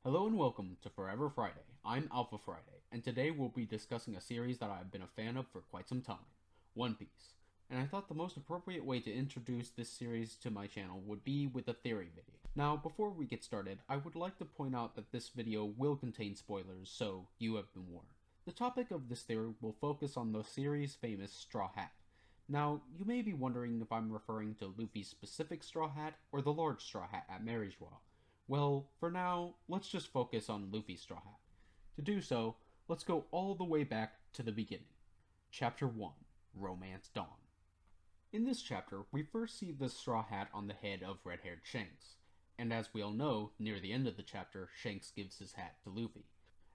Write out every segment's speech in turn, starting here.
Hello and welcome to Forever Friday. I'm Alpha Friday, and today we'll be discussing a series that I've been a fan of for quite some time, One Piece. And I thought the most appropriate way to introduce this series to my channel would be with a theory video. Now, before we get started, I would like to point out that this video will contain spoilers, so you have been warned. The topic of this theory will focus on the series' famous Straw Hat. Now, you may be wondering if I'm referring to Luffy's specific Straw Hat or the large Straw Hat at Mary's Joie. Well, for now, let's just focus on Luffy's Straw Hat. To do so, let's go all the way back to the beginning. Chapter 1, Romance Dawn. In this chapter, we first see the Straw Hat on the head of red-haired Shanks, and as we all know, near the end of the chapter, Shanks gives his hat to Luffy.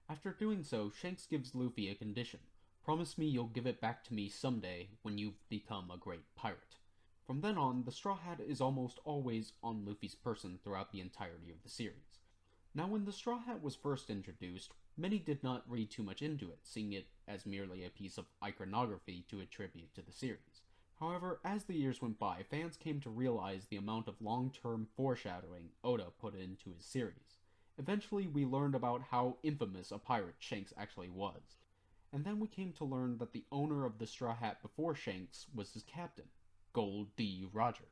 After doing so, Shanks gives Luffy a condition. Promise me you'll give it back to me someday when you've become a great pirate. From then on, the Straw Hat is almost always on Luffy's person throughout the entirety of the series. Now, when the Straw Hat was first introduced, many did not read too much into it, seeing it as merely a piece of iconography to attribute to the series. However, as the years went by, fans came to realize the amount of long-term foreshadowing Oda put into his series. Eventually, we learned about how infamous a pirate Shanks actually was. And then we came to learn that the owner of the Straw Hat before Shanks was his captain, Gol D. Roger.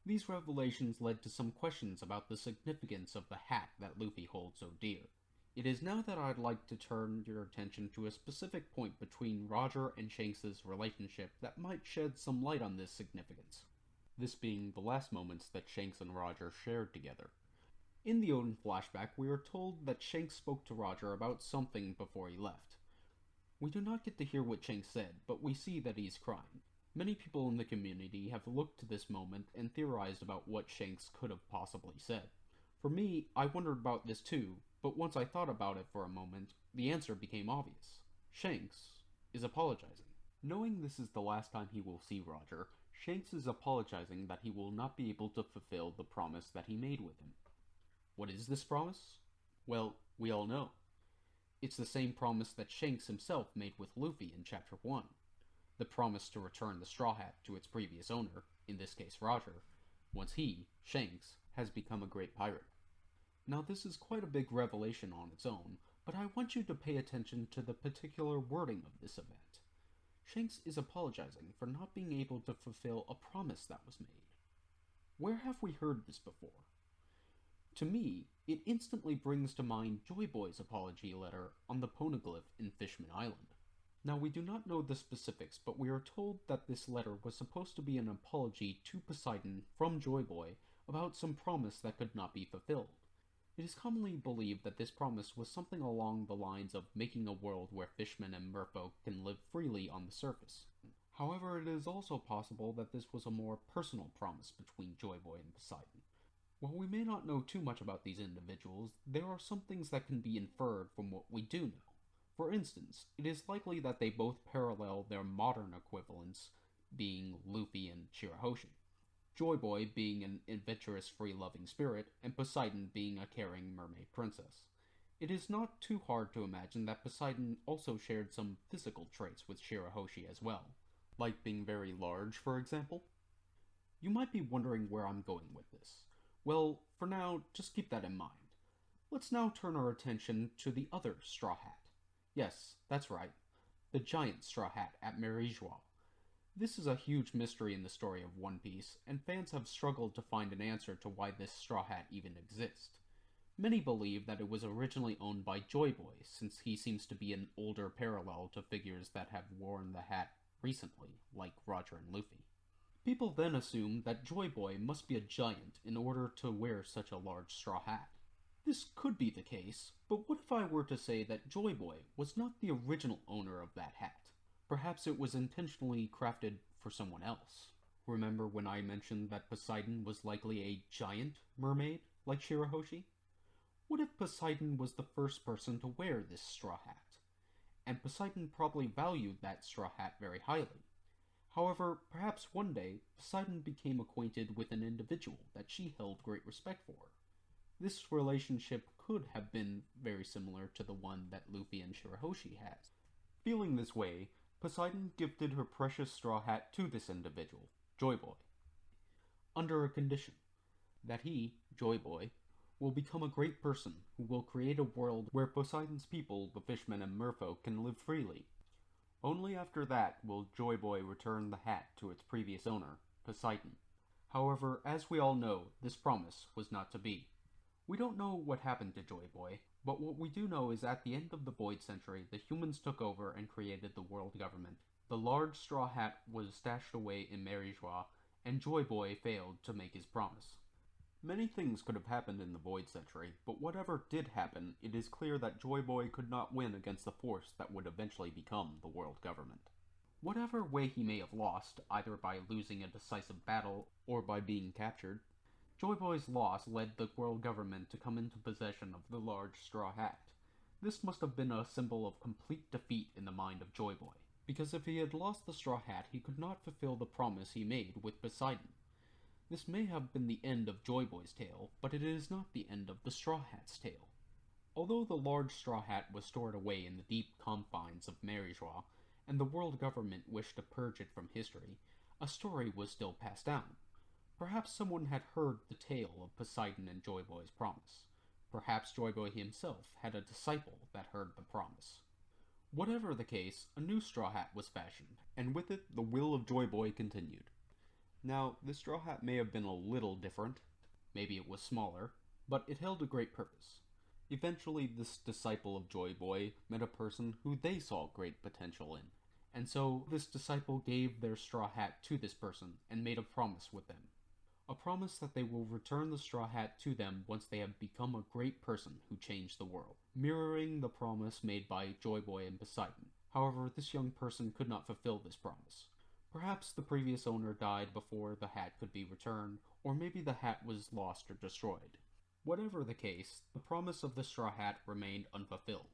These revelations led to some questions about the significance of the hat that Luffy holds so dear. It is now that I'd like to turn your attention to a specific point between Roger and Shanks' relationship that might shed some light on this significance. This being the last moments that Shanks and Roger shared together. In the Oden flashback, we are told that Shanks spoke to Roger about something before he left. We do not get to hear what Shanks said, but we see that he's crying. Many people in the community have looked to this moment and theorized about what Shanks could have possibly said. For me, I wondered about this too, but once I thought about it for a moment, the answer became obvious. Shanks is apologizing. Knowing this is the last time he will see Roger, Shanks is apologizing that he will not be able to fulfill the promise that he made with him. What is this promise? Well, we all know. It's the same promise that Shanks himself made with Luffy in Chapter 1. The promise to return the Straw Hat to its previous owner, in this case Roger, once he, Shanks, has become a great pirate. Now this is quite a big revelation on its own, but I want you to pay attention to the particular wording of this event. Shanks is apologizing for not being able to fulfill a promise that was made. Where have we heard this before? To me, it instantly brings to mind Joy Boy's apology letter on the Poneglyph in Fishman Island. Now, we do not know the specifics, but we are told that this letter was supposed to be an apology to Poseidon from Joy Boy about some promise that could not be fulfilled. It is commonly believed that this promise was something along the lines of making a world where fishmen and merfolk can live freely on the surface. However, it is also possible that this was a more personal promise between Joy Boy and Poseidon. While we may not know too much about these individuals, there are some things that can be inferred from what we do know. For instance, it is likely that they both parallel their modern equivalents, being Luffy and Shirahoshi. Joy Boy being an adventurous, free-loving spirit, and Poseidon being a caring mermaid princess. It is not too hard to imagine that Poseidon also shared some physical traits with Shirahoshi as well, like being very large, for example. You might be wondering where I'm going with this. Well, for now, just keep that in mind. Let's now turn our attention to the other Straw Hat. Yes, that's right. The giant Straw Hat at Mary's Joie. This is a huge mystery in the story of One Piece, and fans have struggled to find an answer to why this Straw Hat even exists. Many believe that it was originally owned by Joy Boy, since he seems to be an older parallel to figures that have worn the hat recently, like Roger and Luffy. People then assume that Joy Boy must be a giant in order to wear such a large straw hat. This could be the case, but what if I were to say that Joy Boy was not the original owner of that hat? Perhaps it was intentionally crafted for someone else. Remember when I mentioned that Poseidon was likely a giant mermaid, like Shirahoshi? What if Poseidon was the first person to wear this straw hat? And Poseidon probably valued that straw hat very highly. However, perhaps one day, Poseidon became acquainted with an individual that she held great respect for. This relationship could have been very similar to the one that Luffy and Shirahoshi has. Feeling this way, Poseidon gifted her precious straw hat to this individual, Joy Boy, under a condition, that he, Joy Boy, will become a great person who will create a world where Poseidon's people, the fishmen and merfolk, can live freely. Only after that will Joy Boy return the hat to its previous owner, Poseidon. However, as we all know, this promise was not to be. We don't know what happened to Joy Boy, but what we do know is at the end of the Void Century, the humans took over and created the world government. The large straw hat was stashed away in Mary Joie, and Joy Boy failed to make his promise. Many things could have happened in the Void Century, but whatever did happen, it is clear that Joy Boy could not win against the force that would eventually become the world government. Whatever way he may have lost, either by losing a decisive battle or by being captured, Joy Boy's loss led the world government to come into possession of the large straw hat. This must have been a symbol of complete defeat in the mind of Joy Boy, because if he had lost the straw hat, he could not fulfill the promise he made with Poseidon. This may have been the end of Joy Boy's tale, but it is not the end of the Straw Hat's tale. Although the large straw hat was stored away in the deep confines of Mary Joie, and the world government wished to purge it from history, a story was still passed down. Perhaps someone had heard the tale of Poseidon and Joy Boy's promise. Perhaps Joy Boy himself had a disciple that heard the promise. Whatever the case, a new straw hat was fashioned, and with it the will of Joy Boy continued. Now, the straw hat may have been a little different, maybe it was smaller, but it held a great purpose. Eventually, this disciple of Joy Boy met a person who they saw great potential in, and so this disciple gave their straw hat to this person and made a promise with them. A promise that they will return the straw hat to them once they have become a great person who changed the world, mirroring the promise made by Joy Boy and Poseidon. However, this young person could not fulfill this promise. Perhaps the previous owner died before the hat could be returned, or maybe the hat was lost or destroyed. Whatever the case, the promise of the straw hat remained unfulfilled.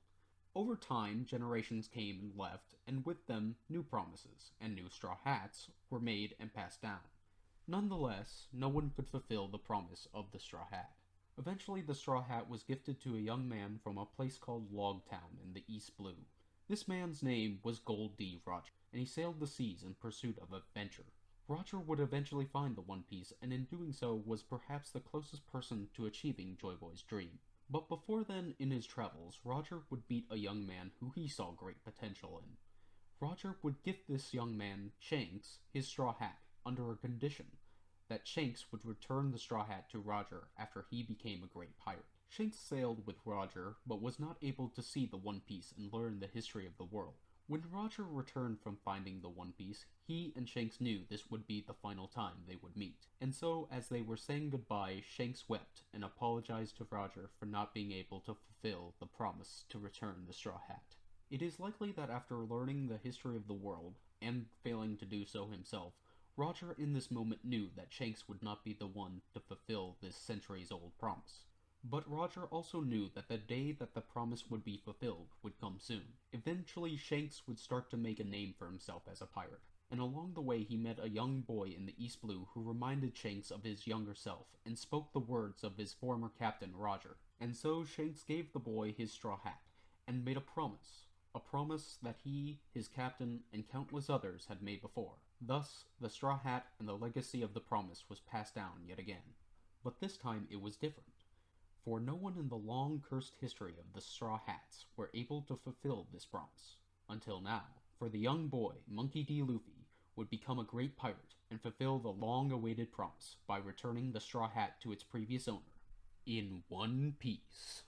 Over time, generations came and left, and with them, new promises and new straw hats were made and passed down. Nonetheless, no one could fulfill the promise of the straw hat. Eventually, the straw hat was gifted to a young man from a place called Logtown in the East Blue. This man's name was Gold D. Roger, and he sailed the seas in pursuit of adventure. Roger would eventually find the One Piece, and in doing so was perhaps the closest person to achieving Joy Boy's dream. But before then, in his travels, Roger would meet a young man who he saw great potential in. Roger would gift this young man, Shanks, his straw hat, under a condition, that Shanks would return the straw hat to Roger after he became a great pirate. Shanks sailed with Roger, but was not able to see the One Piece and learn the history of the world. When Roger returned from finding the One Piece, he and Shanks knew this would be the final time they would meet. And so, as they were saying goodbye, Shanks wept and apologized to Roger for not being able to fulfill the promise to return the straw hat. It is likely that after learning the history of the world, and failing to do so himself, Roger in this moment knew that Shanks would not be the one to fulfill this centuries-old promise. But Roger also knew that the day that the promise would be fulfilled would come soon. Eventually, Shanks would start to make a name for himself as a pirate, and along the way he met a young boy in the East Blue who reminded Shanks of his younger self and spoke the words of his former captain Roger. And so Shanks gave the boy his straw hat and made a promise that he, his captain, and countless others had made before. Thus, the straw hat and the legacy of the promise was passed down yet again. But this time it was different, for no one in the long cursed history of the Straw Hats were able to fulfill this promise. Until now, for the young boy, Monkey D. Luffy, would become a great pirate and fulfill the long-awaited promise by returning the straw hat to its previous owner, in one piece.